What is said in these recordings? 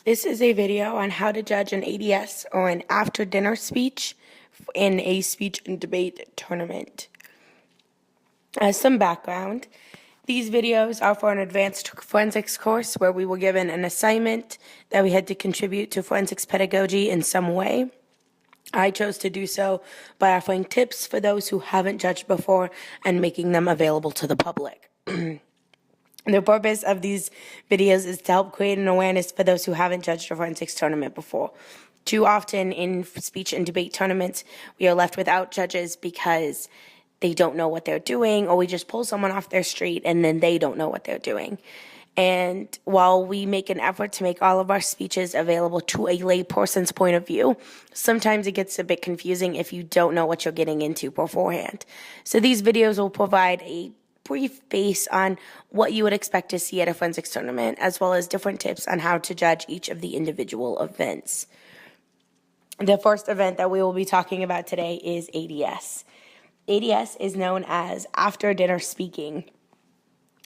This is a video on how to judge an ADS or an after-dinner speech in a speech and debate tournament. As some background, these videos are for an advanced forensics course where we were given an assignment that we had to contribute to forensics pedagogy in some way. I chose to do so by offering tips for those who haven't judged before and making them available to the public. The purpose of these videos is to help create an awareness for those who haven't judged a forensics tournament before. Too often in speech and debate tournaments, we are left without judges because they don't know what they're doing, or we just pull someone off their street and then they don't know what they're doing. And while we make an effort to make all of our speeches available to a layperson's point of view, sometimes it gets a bit confusing if you don't know what you're getting into beforehand. So these videos will provide a brief base on what you would expect to see at a forensics tournament, as well as different tips on how to judge each of the individual events. The first event that we will be talking about today is ADS. ADS is known as after dinner speaking.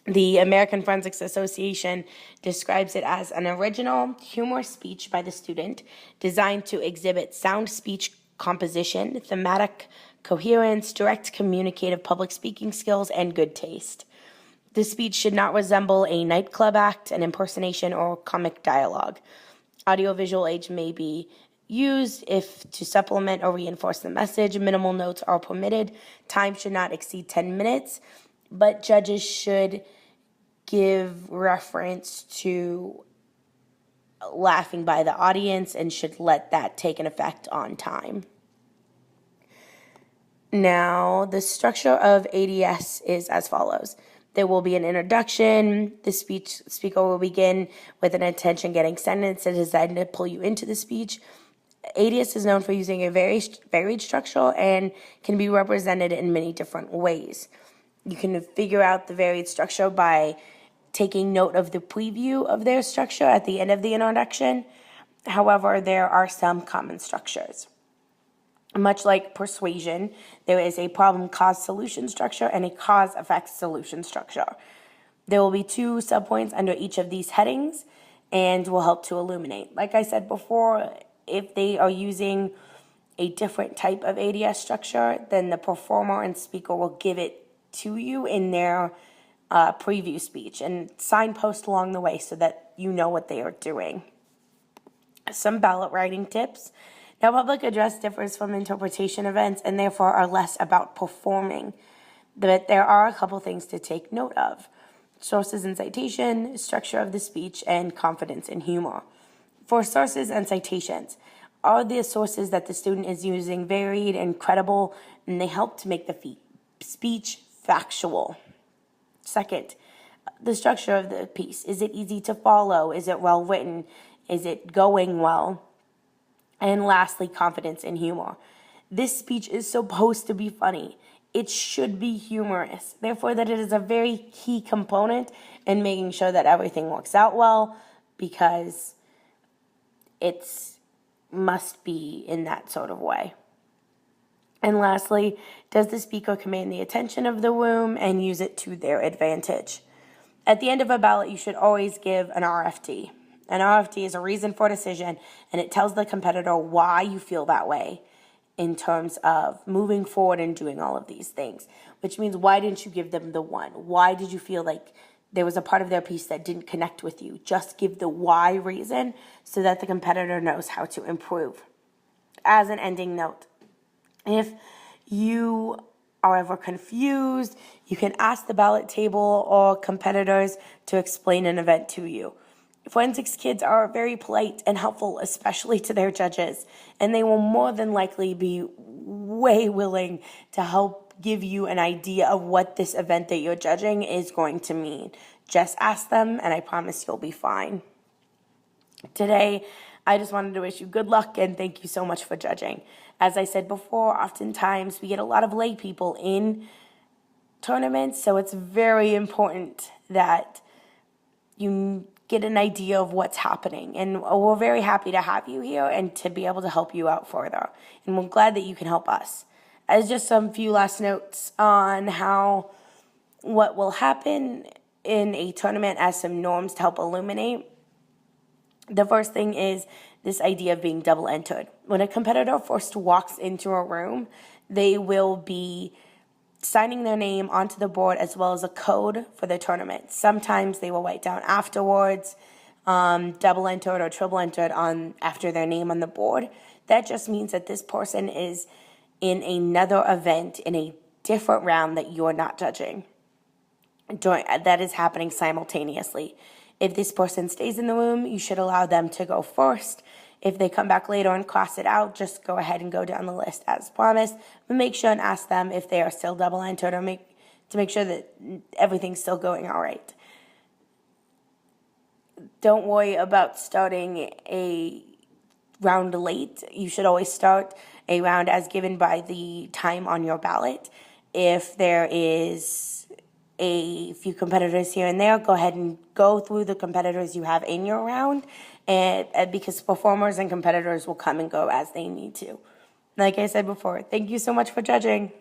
The American Forensics Association describes it as an original, humorous speech by the student designed to exhibit sound speech composition, thematic coherence, direct communicative public speaking skills, and good taste. The speech should not resemble a nightclub act, an impersonation, or comic dialogue. Audiovisual aids may be used if to supplement or reinforce the message. Minimal notes are permitted. Time should not exceed 10 minutes, but judges should give reference to laughing by the audience and should let that take an effect on time. Now, the structure of ADS is as follows. There will be an introduction. The speaker will begin with an attention-getting sentence that is designed to pull you into the speech. ADS is known for using a very varied structure and can be represented in many different ways. You can figure out the varied structure by taking note of the preview of their structure at the end of the introduction. However, there are some common structures. Much like persuasion, there is a problem-cause-solution structure and a cause-effect-solution structure. There will be 2 subpoints under each of these headings and will help to illuminate. Like I said before, if they are using a different type of ADS structure, then the performer and speaker will give it to you in their preview speech and signpost along the way so that you know what they are doing. Some ballot writing tips. Now, public address differs from interpretation events and therefore are less about performing, but there are a couple things to take note of. Sources and citation, structure of the speech, and confidence and humor. For sources and citations, are the sources that the student is using varied and credible, and they help to make the speech factual? Second, the structure of the piece. Is it easy to follow? Is it well written? Is it going well? And lastly, confidence and humor. This speech is supposed to be funny. It should be humorous. Therefore, that it is a very key component in making sure that everything works out well, because it must be in that sort of way. And lastly, does the speaker command the attention of the room and use it to their advantage? At the end of a ballot, you should always give an RFD. An RFD is a reason for a decision, and it tells the competitor why you feel that way in terms of moving forward and doing all of these things, which means why didn't you give them the 1? Why did you feel like there was a part of their piece that didn't connect with you? Just give the why reason so that the competitor knows how to improve. As an ending note, if you are ever confused, you can ask the ballot table or competitors to explain an event to you. Forensics kids are very polite and helpful, especially to their judges, and they will more than likely be way willing to help give you an idea of what this event that you're judging is going to mean. Just ask them, and I promise you'll be fine. Today, I just wanted to wish you good luck and thank you so much for judging. As I said before, oftentimes we get a lot of lay people in tournaments, so it's very important that you get an idea of what's happening. And we're very happy to have you here and to be able to help you out further. And we're glad that you can help us. As just some few last notes on what will happen in a tournament as some norms to help illuminate. The first thing is this idea of being double entered. When a competitor first walks into a room, they will be signing their name onto the board as well as a code for the tournament. Sometimes they will write down afterwards, double entered or triple entered on after their name on the board. That just means that this person is in another event in a different round that you're not judging. That is happening simultaneously. If this person stays in the room, you should allow them to go first. If they come back later and cross it out, just go ahead and go down the list as promised. But make sure and ask them if they are still double entered or to make sure that everything's still going all right. Don't worry about starting a round late. You should always start a round as given by the time on your ballot. If there is a few competitors here and there, go ahead and go through the competitors you have in your round, and because performers and competitors will come and go as they need to. Like I said before, thank you so much for judging.